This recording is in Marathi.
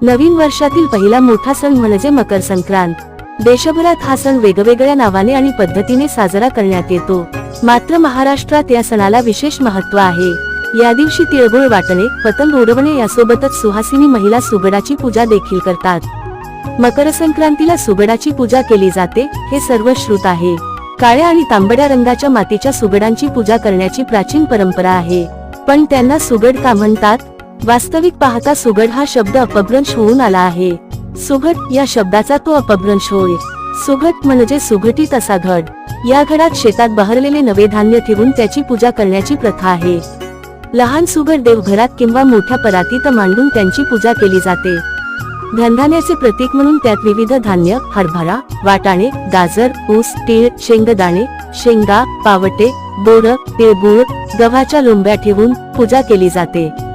नवीन वर्षातील पहिला मोठा सण म्हणजे मकर संक्रांत. देशभरात हा सण वेगवेगळ्या नावाने आणि पद्धतीने साजरा करण्यात येतो. मात्र महाराष्ट्रात या सणाला विशेष महत्त्व आहे. या दिवशी तिळगुळ वाटणे, पतंग उडवणे यासोबतच सुहासिनी महिला सुगडाची पूजा देखील करतात. मकर संक्रांतीला सुगडाची पूजा केली जाते हे सर्व श्रुत आहे. काळ्या आणि तांबड्या रंगाच्या मातीच्या सुगडांची पूजा करण्याची प्राचीन परंपरा आहे. पण त्यांना सुगड का म्हणतात? वास्तविक पाहता सुगड हा शब्द अपभ्रंश होऊन आला आहे. सुगड या शब्दाचा तो अपभ्रंश होय. सुगड म्हणजे सुगठीत असा घड. या घडात शेतात बहरलेले नवे धान्य ठेवून त्याची पूजा करण्याची प्रथा आहे. लहान सुगड देवघरात किंवा मोठ्या परातीत मांडून त्यांची पूजा केली जाते. धनधान्याचे प्रतीक म्हणून त्यात विविध धान्य, हरभरा, वाटाणे, गाजर, ऊस, तीळ, शेंगदाणे, शेंगा, पावटे, बोरं, तिळगुळ, गव्हाच्या लोंब्या ठेवून पूजा केली जाते.